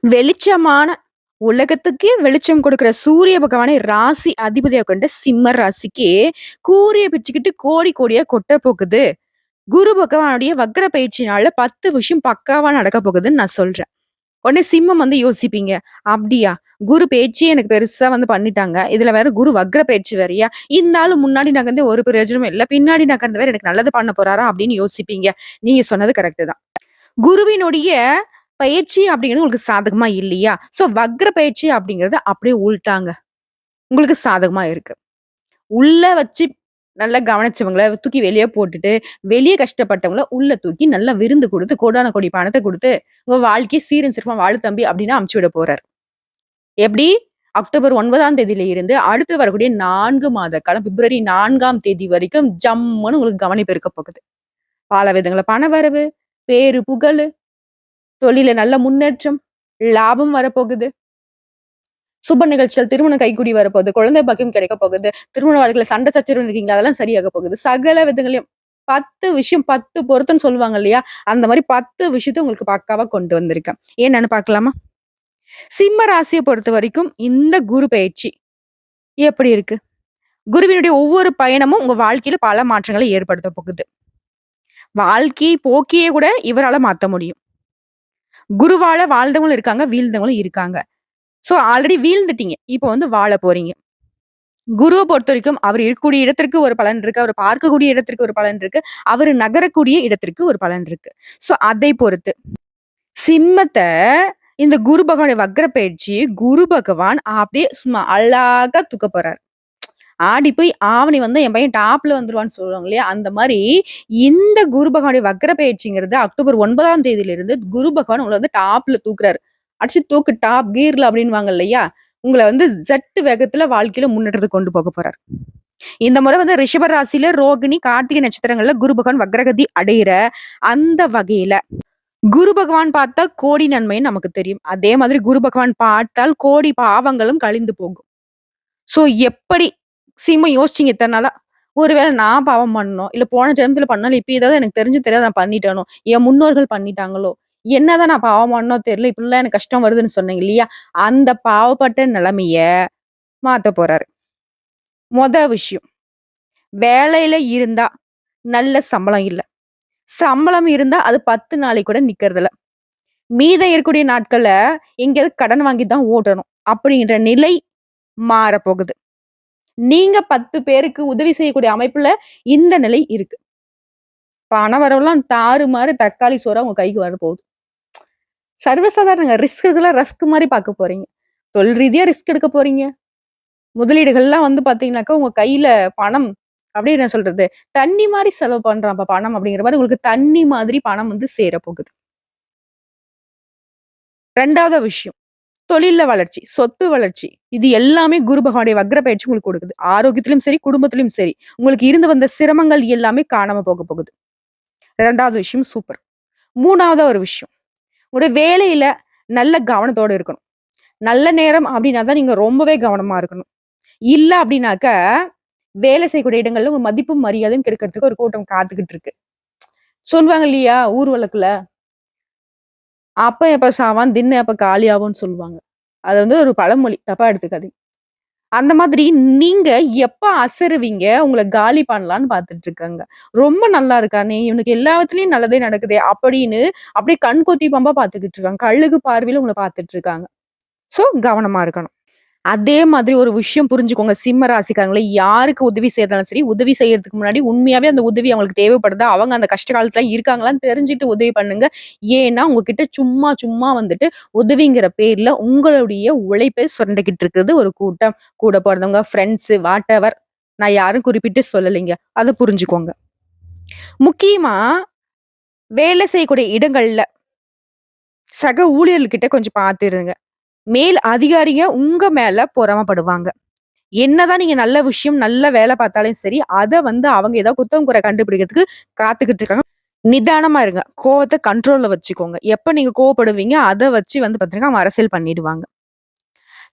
வெளிச்சமான உலகத்துக்கே வெளிச்சம் கொடுக்கிற சூரிய பகவானை ராசி அதிபதியா கொண்ட சிம்ம ராசிக்கு கூரிய பிச்சுக்கிட்டு கோடி கோடியா கொட்ட போகுது. குரு பகவானுடைய வக்ர பயிற்சினால 10 விஷயம் பக்காவா நடக்க போகுதுன்னு நான் சொல்றேன். உடனே சிம்மம் யோசிப்பீங்க. அப்படியா? குரு பேச்சே எனக்கு பெருசா பண்ணிட்டாங்க. இதுல வேற குரு வக்ர பயிற்சி வேறயா? இந்த ஆளு முன்னாடி நகர்ந்து ஒரு பிரயோஜனமும் இல்ல. பின்னாடி நகர்ந்து வேற எனக்கு நல்லது பண்ண போறாரா? அப்படின்னு யோசிப்பீங்க. நீங்க சொன்னது கரெக்ட் தான். குருவினுடைய பயிற்சி அப்படிங்கிறது உங்களுக்கு சாதகமா இல்லையா? சோ வக்ர பயிற்சி அப்படிங்கிறது அப்படியே உள்டாங்க. உங்களுக்கு சாதகமா இருக்கு. உள்ள வச்சு நல்லா கவனிச்சவங்கள தூக்கி வெளிய போட்டுட்டு, வெளிய கஷ்டப்பட்டவங்கள உள்ள தூக்கி நல்லா விருந்து குடுத்து, கோடான கோடி பணத்த குடுத்து, உங்க வாழ்க்கைய சீரும் சிறப்புமா வாழு தம்பி அப்படின்னு அனுப்பிச்சு விட போறாரு. எப்படி? அக்டோபர் 9ஆம் தேதியில இருந்து அடுத்து வரக்கூடிய 4 மாத காலம் பிப்ரவரி 4ஆம் தேதி வரைக்கும் ஜம்முன்னு உங்களுக்கு கவனிப்பு இருக்க போகுது. பல விதங்கள்ல பணவரவு, பேரு புகழு, தொழில்ல நல்ல முன்னேற்றம், லாபம் வரப்போகுது. சுப நிகழ்ச்சிகள், திருமணம் கைகூடி வரப்போகுது. குழந்தை பாக்கியம் கிடைக்க போகுது. திருமண வாழ்க்கையில சண்டை சச்சரவு இருக்கீங்களா? அதெல்லாம் சரியாக போகுது. சகல விதங்களையும் 10 விஷயம் 10 பொருத்தம்ன்னு சொல்லுவாங்க இல்லையா? அந்த மாரி 10 விஷயத்த உங்களுக்கு பக்காவா கொண்டு வந்திருக்கேன். என்னன்னு பார்க்கலாமா? சிம்ம ராசிய பொறுத்தவரைக்கும் இந்த குரு பெயர்ச்சி எப்படி இருக்கு? குருவினுடைய ஒவ்வொரு பயணமும் உங்க வாழ்க்கையில பல மாற்றங்களை ஏற்படுத்த போகுது. வாழ்க்கை போக்கியே கூட இவரால மாத்த முடியும். குருவால வாழ்ந்தவங்களும் இருக்காங்க, வீழ்ந்தவங்களும் இருக்காங்க. சோ ஆல்ரெடி வீழ்ந்துட்டீங்க. இப்ப வாழ போறீங்க. குருவ பொறுத்தவரைக்கும் அவர் இருக்கக்கூடிய இடத்திற்கு ஒரு பலன் இருக்கு. அவர் பார்க்கக்கூடிய இடத்திற்கு ஒரு பலன் இருக்கு. அவரு நகரக்கூடிய இடத்திற்கு ஒரு பலன் இருக்கு. சோ அதை பொறுத்து. சிம்மத்த இந்த குரு பகவானுடைய வக்ர பயிற்சி, குரு பகவான் அப்படியே சும்மா அழகா தூக்க போறாரு. ஆடி போய் ஆவணி என் பையன் டாப்ல வந்துருவான்னு சொல்லுவாங்க இல்லையா? அந்த மாரி இந்த குரு பகவானுடைய வக்ர பயிற்சிங்கிறது அக்டோபர் 9ஆம் தேதியிலிருந்து குரு பகவான் உங்கள டாப்ல தூக்குறாரு. அடிச்சு தூக்கு டாப் கீர்ல அப்படின்னுவாங்க இல்லையா? உங்கள ஜெட் வேகத்துல வாழ்க்கையில முன்னேற்றத்துக்கு கொண்டு போக போறாரு. இந்த முறை ரிஷப ராசியில ரோகிணி, கார்த்திகை நட்சத்திரங்கள்ல குரு பகவான் வக்ரகதி அடையிற அந்த வகையில குரு பகவான் பார்த்தா கோடி நன்மைன்னு நமக்கு தெரியும். அதே மாதிரி குரு பகவான் பார்த்தால் கோடி பாவங்களும் கழிந்து போகும். சோ எப்படி சிம்ம யோசிச்சீங்க இத்தன நாளா? ஒருவேள நான் பாவம் பண்ணணும். இல்ல போன ஜென்மத்துல பண்ணாலும் இப்ப ஏதாவது எனக்கு தெரிஞ்சு தெரியாத நான் பண்ணிட்டேனோ! என் முன்னோர்கள் பண்ணிட்டாங்களோ! என்னதான் நான் பாவம் பண்ணனோ தெரியல. இப்படிலாம் எனக்கு கஷ்டம் வருதுன்னு சொன்னீங்க இல்லையா? அந்த பாவப்பட்ட நிலைமைய மாத்தப் போறாரு. மொத விஷயம். வேலையில இருந்தா நல்ல சம்பளம் இல்ல. சம்பளம் இருந்தா அது 10 நாளைக்கு கூட நிக்கிறதில்ல. மீதம் இருக்கக்கூடிய நாட்கள்ல எங்கேயாவது கடன் வாங்கி தான் ஓட்டணும். அப்படின்ற நிலை மாறப்போகுது. நீங்க 10 பேருக்கு உதவி செய்யக்கூடிய அமைப்புல இந்த நிலை இருக்கு. பண வரவெல்லாம் தாறுமாறு தக்காளி சோறா உங்க கைக்கு வரப்போகுது. சர்வசாதாரணங்க. ரிஸ்க் இருக்கலாம் ரஸ்க் மாரி பார்க்க போறீங்க. தொழில் ரீதியா ரிஸ்க் எடுக்க போறீங்க. முதலீடுகள்லாம் பார்த்தீங்கன்னாக்கா, உங்க கையில பணம் அப்படியே என்ன சொல்றது? தண்ணி மாரி செலவு பண்றான்ப்பா பணம் அப்படிங்கிற மாரி உங்களுக்கு தண்ணி மாதிரி பணம் சேரப்போகுது. 2வது விஷயம். தொழில்ல வளர்ச்சி, சொத்து வளர்ச்சி. இது எல்லாமே குரு பகவானுடைய வக்ர பயிற்சி உங்களுக்கு கொடுக்குது. ஆரோக்கியத்திலும் சரி, குடும்பத்திலும் சரி. உங்களுக்கு இருந்து வந்த சிரமங்கள் எல்லாமே காணாம போக போகுது. 2வது விஷயம் சூப்பர். 3வதா ஒரு விஷயம். உங்களுடைய வேலையில நல்ல கவனத்தோட இருக்கணும். நல்ல நேரம் அப்படின்னா தான் நீங்க ரொம்பவே கவனமா இருக்கணும். இல்ல அப்படின்னாக்க, வேலை செய்யக்கூடிய இடங்கள்ல உங்க மதிப்பும், மரியாதையும் கெடுக்கிறதுக்கு ஒரு கூட்டம் காத்துக்கிட்டு இருக்கு. சொல்லுவாங்க இல்லையா? ஊர் வழக்குல, "அப்பன் எப்ப சாவான், திண்ண எப்ப காலியாகும்ன்னு" சொல்லுவாங்க. அது ஒரு பழமொழி. தப்பா எடுத்துக்காதீங்க. அந்த மாதிரி நீங்க எப்ப அசருவீங்க, உங்கள காலி பண்ணலான்னு பார்த்துட்டு இருக்காங்க. ரொம்ப நல்லா இருக்கானே, இவனுக்கு எல்லா விதத்துலயும் நல்லதே நடக்குதே அப்படின்னு அப்படியே கண் கொத்தி பாம்பா பார்த்துக்கிட்டு இருக்காங்க. கழுகு பார்வையில உங்கள பார்த்துட்டு இருக்காங்க. சோ கவனமா இருக்கணும். அதே மாதிரி ஒரு விஷயம் புரிஞ்சுக்கோங்க. சிம்ம ராசிக்காரங்களே யாருக்கு உதவி செய்தாலும் சரி, உதவி செய்யறதுக்கு முன்னாடி உண்மையாவே அந்த உதவி அவங்களுக்கு தேவைப்படுதா? அவங்க அந்த கஷ்ட காலத்துல இருக்காங்களான்னு தெரிஞ்சுட்டு உதவி பண்ணுங்க. ஏன்னா, உங்ககிட்ட சும்மா சும்மா உதவிங்கிற பேர்ல உங்களுடைய உழைப்பை சுரண்டிக்கிட்டு இருக்குது ஒரு கூட்டம். கூட பொறந்தவங்க, ஃப்ரெண்ட்ஸ் வாட்டெவர். நான் யாரும் குறிப்பிட்டு சொல்லலைங்க. அத புரிஞ்சுக்கோங்க. முக்கியமா வேலை செய்யக்கூடிய இடங்கள்ல சக ஊழியர்கள்கிட்ட கொஞ்சம் பார்த்து இருங்க. மேல் அதிகாரிங்க உங்க மேல பொறாமைப்படுவாங்க. என்னதான் நீங்க நல்ல விஷயம், நல்ல வேலை பார்த்தாலும் சரி, அத அவங்க ஏதாவது குத்தம் குறை கண்டுபிடிக்கிறதுக்கு காத்துக்கிட்டு இருக்காங்க. நிதானமா இருங்க. கோவத்த கண்ட்ரோல்ல வச்சுக்கோங்க. எப்ப நீங்க கோவப்படுவீங்க, அத வச்சு பாத்தீங்கன்னா, அவங்க அரசியல் பண்ணிடுவாங்க.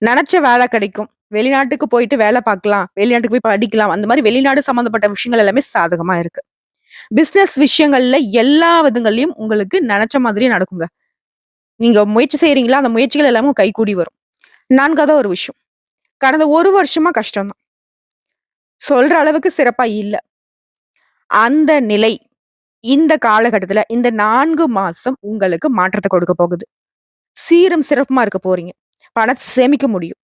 நெனச்ச வேலை கிடைக்கும். வெளிநாட்டுக்கு போயிட்டு வேலை பார்க்கலாம். வெளிநாட்டுக்கு போய் படிக்கலாம். அந்த மாரி வெளிநாடு சம்மந்தப்பட்ட விஷயங்கள் எல்லாமே சாதகமா இருக்கு. பிசினஸ் விஷயங்கள்ல எல்லா விதங்கள்லயும் உங்களுக்கு நெனச்ச மாதிரியே நடக்குங்க. நீங்க முயற்சி செய்றீங்களா, அந்த முயற்சிகள் எல்லாமே கைகூடி வரும். 4வது ஒரு விஷயம். கடந்த 1 வருஷமா கஷ்டம் தான். சொல்ற அளவுக்கு சிறப்பா இல்ல. அந்த நிலை இந்த காலகட்டத்துல இந்த 4 மாசம் உங்களுக்கு மாற்றத்த கொடுக்க போகுது. சீரும் சிறப்புமா இருக்க போறீங்க. பணத்த சேமிக்க முடியும்.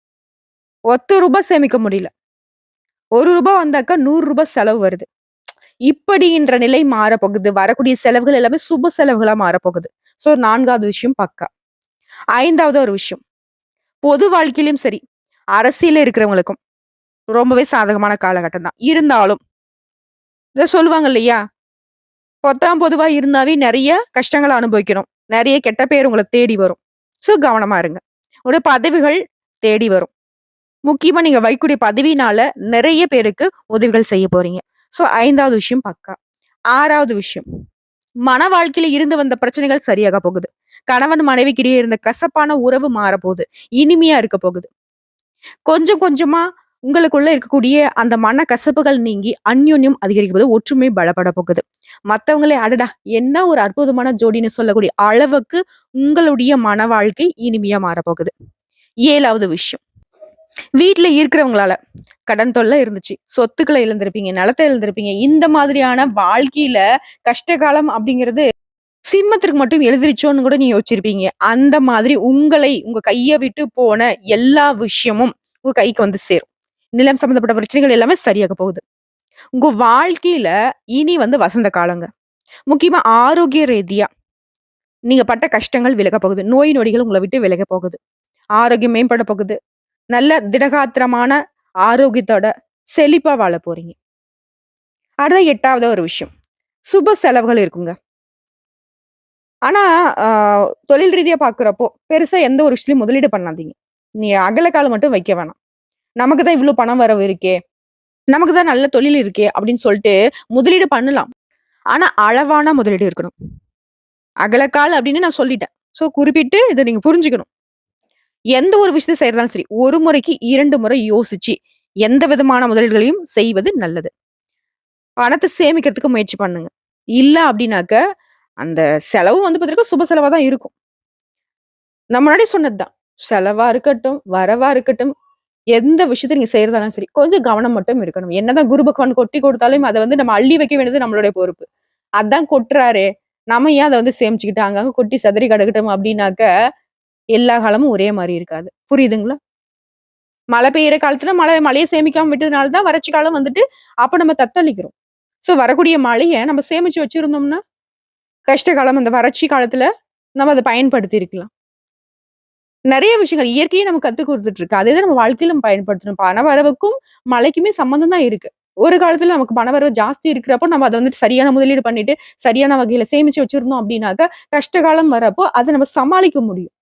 ரூ. 1 சேமிக்க முடியல. ரூ. 1 வந்தாக்கா ரூ. 100 செலவு வருது. இப்படின்ற நிலை மாறப்போகுது. வரக்கூடிய செலவுகள் எல்லாமே சுப செலவுகளா மாறப்போகுது. ஸோ 4வது விஷயம் பக்கா. 5வது ஒரு விஷயம். பொது வாழ்க்கையிலும் சரி, அரசியல்ல இருக்கிறவங்களுக்கும் ரொம்பவே சாதகமான காலகட்டம் தான். இருந்தாலும், இத சொல்லுவாங்க இல்லையா? பொத்தாம் பொதுவா இருந்தாவே நெறைய கஷ்டங்கள அனுபவிக்கணும். நெறைய கெட்ட பேர் உங்கள தேடி வரும். ஸோ கவனமா இருங்க. உங்களுடைய பதவிகள் தேடி வரும். முக்கியமா நீங்க வைக்கக்கூடிய பதவியினால நெறைய பேருக்கு உதவிகள் செய்ய போறீங்க. ஸோ 5வது விஷயம் பக்கா. 6வது விஷயம். மன வாழ்க்கையில இருந்து வந்த பிரச்சனைகள் சரியாக போகுது. கணவன் மனைவிக்கிடையே இருந்த கசப்பான உறவு மாறப்போகுது. இனிமையா இருக்க போகுது. கொஞ்சம் கொஞ்சமா உங்களுக்குள்ள இருக்கக்கூடிய அந்த மனக்கசப்புகள் நீங்கி அந்யோன்யம் அதிகரிக்கும் போது ஒற்றுமை பலப்பட போகுது. மத்தவங்களே அடடா! என்ன ஒரு அற்புதமான ஜோடின்னு சொல்லக்கூடிய அளவுக்கு உங்களுடைய மன வாழ்க்கை இனிமையா மாறப்போகுது. 7வது விஷயம். வீட்ல இருக்கிறவங்களால கடன் தொல்லை இருந்துச்சு. சொத்துக்கள இழந்திருப்பீங்க, நிலத்த இழந்திருப்பீங்க. இந்த மாதிரியான வாழ்க்கையில கஷ்டகாலம் அப்படிங்கிறது சிம்மத்திற்கு மட்டும் எழுதிருச்சோன்னு கூட நீங்க யோசிச்சிருப்பீங்க. அந்த மாதிரி உங்களை உங்க கைய விட்டு போன எல்லா விஷயமும் உங்க கைக்கு வந்து சேரும். நிலம் சம்பந்தப்பட்ட பிரச்சனைகள் எல்லாமே சரியாக போகுது. உங்க வாழ்க்கையில இனி வந்து வசந்த காலங்க. முக்கியமா ஆரோக்கிய ரீதியா நீங்க பட்ட கஷ்டங்கள் விலகப் போகுது. நோய் நொடிகள் உங்கள விட்டு விலகப் போகுது. ஆரோக்கியம் மேம்பட போகுது. நல்ல திடகாத்திரமான ஆரோக்கியத்தோட செழிப்பா வாழப் போறீங்க. அடுத்த 8வது ஒரு விஷயம். சுப செலவுகள் இருக்குங்க. ஆனா, அ தொழில் ரீதியா பார்க்கிறப்போ, பெருசா எந்த ஒரு விஷயத்திலயும் முதலீடு பண்ணாதீங்க. நீ அகல கால் மட்டும் வைக்க வேணாம். நமக்கு தான் இவ்ளோ பணம் வரவு இருக்கே! நமக்கு தான் நல்ல தொழில் இருக்கே! அப்படின்னு சொல்ட்டு முதலீடு பண்ணலாம். ஆனா, அளவான முதலீடு இருக்கணும். அகலக்கால் அப்படின்னு நான் சொல்லிட்டேன். ஸோ குறிப்பிட்டு இத நீங்க புரிஞ்சுக்கணும். எந்த ஒரு விஷயத்த செய்றதாலும் சரி, 1 முறைக்கு 2 முறை யோசிச்சு, எந்த விதமான முதலீடுகளையும் செய்வது நல்லது. பணத்த சேமிக்கிறதுக்கு முயற்சி பண்ணுங்க. இல்ல அப்டின்னாக்க, அந்த செலவு வந்து பாத்தீங்கன்னா, சுப செலவா தான் இருக்கும். நான் முன்னாடியே சொன்னது தான். செலவா இருக்கட்டும், வரவா இருக்கட்டும், எந்த விஷயத்த நீங்க செய்றதாலும் சரி, கொஞ்சம் கவனம் மட்டும் இருக்கணும். என்னதான் குரு பகவான் கொட்டி குடுத்தாலும், அத வந்து நம்ம அள்ளி வைக்க வேண்டியது நம்மளுடைய பொறுப்பு. அதான் கொட்டுறாரே, நம்ம ஏன் அத வந்து சேமிச்சுக்கிட்டு அங்கங்க கொட்டி சிதறி கிடக்கட்டும் அப்டின்னாக்க, எல்லா காலமும் ஒரே மாரி இருக்காது. புரியுதுங்களா? மழை பெய்யிற காலத்துல மழைய சேமிக்காம விட்டதுனால தான் வறட்சி காலம் வந்துட்டு, அப்ப நம்ம தத்தளிக்கிறோம். ஸோ வரக்கூடிய மழைய நம்ம சேமிச்சு வச்சிருந்தோம்னா, கஷ்ட காலம் அந்த வறட்சி காலத்துல நம்ம அத பயன்படுத்தி இருக்கலாம். நெறைய விஷயங்கள் இயற்கையே நமக்கு கத்துக் குடுத்துட்டு இருக்கு. அதே தான் நம்ம வாழ்க்கையில நம்ம பயன்படுத்தணும். பண வரவுக்கும், மழைக்குமே சம்மந்தம் தான் இருக்கு. ஒரு காலத்துல நமக்கு பணவரவு ஜாஸ்தி இருக்கிறப்போ, நம்ம அத வந்துட்டு சரியான முதலீடு பண்ணிட்டு, சரியான வகையில சேமிச்சு வச்சிருந்தோம் அப்டின்னாக்க, கஷ்ட காலம் வரப்போ அத நம்ம சமாளிக்க முடியும்.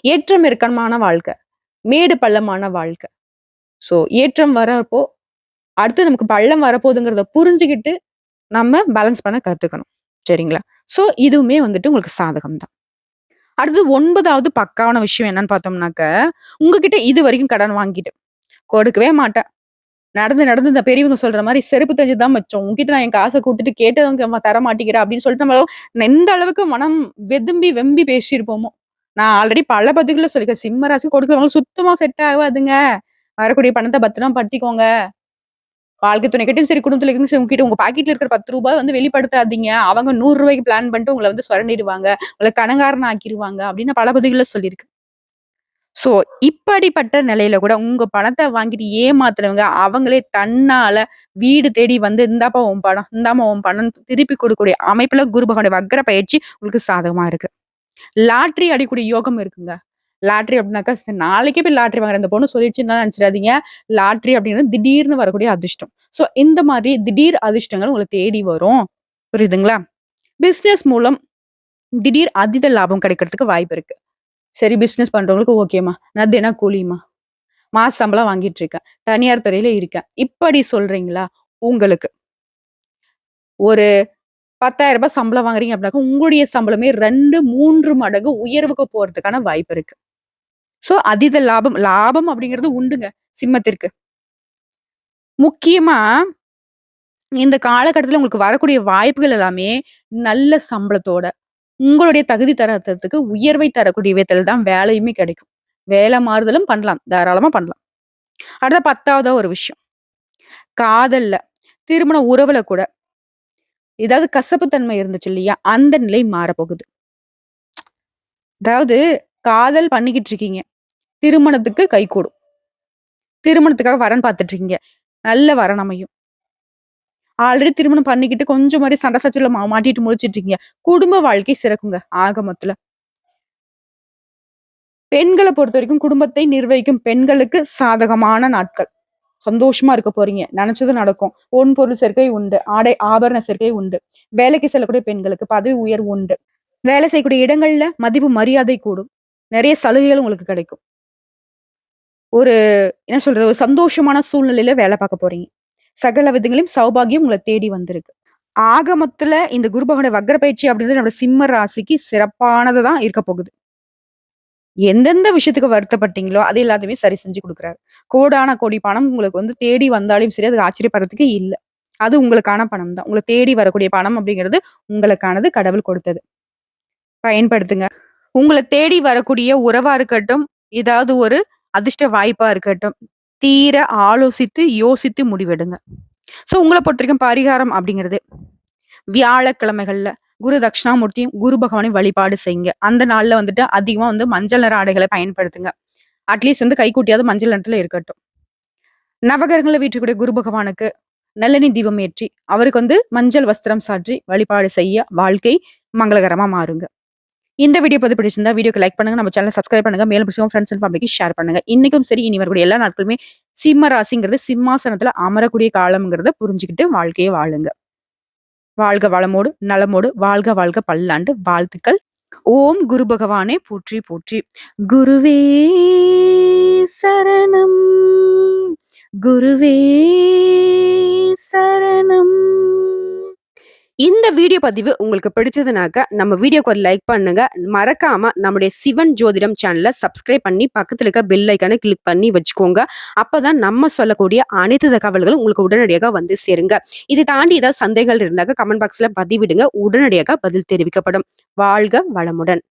ஏற்றம் இறக்கமான வாழ்க்கை. மேடு பள்ளமான வாழ்க்கை. ஸோ ஏற்றம் வரப்போ, அடுத்து நமக்கு பள்ளம் வரப்போதுங்கிறத புரிஞ்சுகிட்டு, நம்ம பேலன்ஸ் பண்ண கத்துக்கணும். சரிங்களா? ஸோ இதுவுமே வந்துட்டு உங்களுக்கு சாதகம் தான். அடுத்து 9வது பக்காவான விஷயம் என்னன்னு பார்த்தோம்னாக்க, உங்ககிட்ட இதுவரைக்கும் கடன் வாங்கிட்டு, கொடுக்கவே மாட்டேன். நடந்து நடந்து இந்த பெரியவங்க சொல்ற மாரி செருப்பு தேஞ்சது தான் மிச்சம். உன்கிட்ட நான் என் காச குடுத்துட்டு கேட்டவங்க தர மாட்டேங்கிற அப்படின்னு சொல்லிட்டு நம்ம எந்த அளவுக்கு மனம் வெதும்பி, வெம்பி பேசியிருப்போமோ. நான் ஆல்ரெடி பல பதிவுகள்ல சொல்லியிருக்கேன். சிம்ம ராசிக்கு கொடுக்குறவங்களுக்கு சுத்தமா செட் ஆகாதுங்க. வரக்கூடிய பணத்த பத்திரமா படுத்திக்கோங்க. வாழ்க்கை துணைக்கிட்டயும் சரி, குடும்பத்துல இருக்கவங்க சரி, உங்ககிட்ட உங்க பாக்கெட்ல இருக்கிற ரூ. 10 வந்து வெளிப்படுத்தாதீங்க. அவங்க ரூ. 100க்கு பிளான் பண்ணிட்டு உங்கள வந்து சுரண்டிடுவாங்க. உங்கள கடன்காரனா ஆக்கிருவாங்க அப்படின்னு பல பதிவுகள்ல சொல்லியிருக்கேன். சோ, இப்படிப்பட்ட நிலையில கூட உங்க பணத்த வாங்கிட்டு ஏமாத்துறவங்க, அவங்களே தன்னால வீடு தேடி வந்து, "இந்தாப்பா உன் பணம், இந்தாம்மா உன் பணம்ன்னு" திருப்பி குடுக்கக்கூடிய அமைப்புல குரு பகவானுடைய வக்ர பயிற்சி உங்களுக்கு சாதகமா இருக்கு. லாட்டரி அடிக்கக்கூடிய யோகம் இருக்குங்க. லாட்டரி அப்டினாக்கா, நாளைக்கே போய் லாட்டரி வாங்குறேன் இந்த பொண்ணு சொல்லிருச்சுன்லாம் நெனச்சிடாதீங்க. லாட்டரி அப்டிங்கிறது திடீர்னு வரக்கூடிய அதிர்ஷ்டம். ஸோ, இந்த மாரி திடீர் அதிர்ஷ்டங்கள் உங்கள தேடி வரும். புரியுதுங்களா? பிசினஸ் மூலம் திடீர் அதீத லாபம் கிடைக்கிறதுக்கு வாய்ப்பு இருக்கு. சரி பிசினஸ் பண்றவங்களுக்கு ஓகேம்மா. நான் தினக்கூலிம்மா. மாச சம்பளம் வாங்கிட்டு இருக்கேன். தனியார் துறையில இருக்கேன். இப்படி சொல்றீங்களா? உங்களுக்கு ஒரு ரூ. 10,000 சம்பளம் வாங்குறீங்க அப்டினாக்கா, உங்களுடைய சம்பளமே 2, 3 மடங்கு உயர்வுக்கு போறதுக்கான வாய்ப்பு இருக்கு. சோ, அதீத லாபம் லாபம் அப்படிங்கிறது உண்டுங்க சிம்மத்திற்கு. முக்கியமா இந்த காலகட்டத்தில உங்களுக்கு வரக்கூடிய வாய்ப்புகள் எல்லாமே நல்ல சம்பளத்தோட, உங்களுடைய தகுதி தரத்துக்கு உயர்வை தரக்கூடிய விதத்துல தான் வேலையுமே கிடைக்கும். வேலை மாறுதலும் பண்ணலாம். தாராளமா பண்ணலாம். அடுத்த 10வதா ஒரு விஷயம். காதல்ல, திருமண உறவுல கூட ஏதாவது கசப்பு தன்மை இருந்துச்சு இல்லையா? அந்த நிலை மாறப்போகுது. அதாவது காதல் பண்ணிக்கிட்டு இருக்கீங்க. திருமணத்துக்கு கைகூடும். திருமணத்துக்காக வரன் பார்த்துட்டு இருக்கீங்க. நல்ல வரன் அமையும். ஆல்ரெடி திருமணம் பண்ணிக்கிட்டு கொஞ்சம் மாரி சண்டை சச்சரவுல மாட்டிட்டு முழிச்சிட்டு இருக்கீங்க. குடும்ப வாழ்க்கை சிறக்குங்க ஆக மொத்தல. பெண்கள பொறுத்தவரைக்கும் குடும்பத்தை நிர்வகிக்கும் பெண்களுக்கு சாதகமான நாட்கள். சந்தோஷமா இருக்க போறீங்க. நெனச்சது நடக்கும். பொன் பொருள் சேர்க்கை உண்டு. ஆடை ஆபரண சேர்க்கை உண்டு. வேலைக்கு செல்லக்கூடிய பெண்களுக்கு பதவி உயர்வு உண்டு. வேலை செய்யக்கூடிய இடங்கள்ல மதிப்பு மரியாதை கூடும். நெறைய சலுகைகள் உங்களுக்கு கிடைக்கும். ஒரு என்ன சொல்றது? ஒரு சந்தோஷமான சூழ்நிலையில வேலை பார்க்க போறீங்க. சகல விதங்களிலும் சௌபாகியம் உங்கள தேடி வந்திருக்கு. ஆக மொத்தல இந்த குரு பகவானுடைய வக்ர பயிற்சி அப்படின்றது நம்முடைய சிம்ம ராசிக்கு சிறப்பானது தான் இருக்க போகுது. எந்தெந்த விஷயத்துக்கு வருத்தப்பட்டீங்களோ, அது எல்லாத்தையுமே சரி செஞ்சு குடுக்குறாரு. கோடான கோடி பணம் உங்களுக்கு வந்து தேடி வந்தாலும் சரி, அதுக்கு ஆச்சரியப்படுறதுக்கு இல்ல. அது உங்களுக்கான பணம் தான். உங்கள தேடி வரக்கூடிய பணம் அப்படிங்கிறது உங்களுக்கானது, கடவுள் கொடுத்தது. பயன்படுத்துங்க. உங்கள தேடி வரக்கூடிய உறவா இருக்கட்டும், ஏதாவது ஒரு அதிர்ஷ்ட வாய்ப்பா இருக்கட்டும், தீர ஆலோசித்து, யோசித்து முடிவெடுங்க. உங்கள பொறுத்தவரைக்கும் பரிகாரம் அப்படிங்கிறது, வியாழக்கிழமைகள்ல குரு தட்சிணாமூர்த்தியும், குரு பகவானையும் வழிபாடு செய்யுங்க. அந்த நாள்ல வந்துட்டு அதிகமா வந்து மஞ்சள் நிற ஆடைகள பயன்படுத்துங்க. அட்லீஸ்ட் வந்து கைக்குட்டியாவது மஞ்சள் நிறத்துல இருக்கட்டும். நவகிரகங்கள்ல வீற்றிருக்கக்கூடிய குரு பகவானுக்கு நல்லெண்ணெய் தீபம் ஏற்றி, அவருக்கு வந்து மஞ்சள் வஸ்திரம் சாற்றி வழிபாடு செய்ய வாழ்க்கை மங்களகரமா மாறுங்க. இந்த வீடியோ பதிவு பிடிச்சிருந்தா வீடியோக்கு லைக் பண்ணுங்க. நம்ம சேனலை சப்ஸ்கிரைப் பண்ணுங்க. மேலும் பிடிச்சவங்க ஃப்ரெண்ட்ஸ் அண்ட் ஃபேமிலிக்கு ஷேர் பண்ணுங்க. இன்னைக்கும் சரி, இனி வரக்கூடிய எல்லா நாட்களுமே சிம்ம ராசிங்கிறது சிம்மாசனத்துல அமரக்கூடிய காலம்ங்கிறத புரிஞ்சுக்கிட்டு வாழ்க்கையை வாழுங்க. வாழ்க வளமோடு, நலமோடு, வாழ்க வாழ்க பல்லாண்டு வாழ்த்துக்கள். ஓம் குரு பகவானே போற்றி போற்றி. குருவே சரணம், குருவே சரணம். இந்த வீடியோ பதிவு உங்களுக்கு பிடிச்சதுனாக்க நம்ம வீடியோக்கு ஒரு லைக் பண்ணுங்க. மறக்காம நம்முடைய சிவன் ஜோதிடம் சேனலை சப்ஸ்கிரைப் பண்ணி பக்கத்துல இருக்க பெல் ஐக்கானை கிளிக் பண்ணி வச்சுக்கோங்க. அப்பதான் நம்ம சொல்லக்கூடிய அனைத்து தகவல்களும் உங்களுக்கு உடனடியாக வந்து சேருங்க. இதை தாண்டி ஏதாவது சந்தேகங்கள் இருந்தாக்க கமெண்ட் பாக்ஸ்ல பதிவிடுங்க. உடனடியாக பதில் தெரிவிக்கப்படும். வாழ்க வளமுடன்.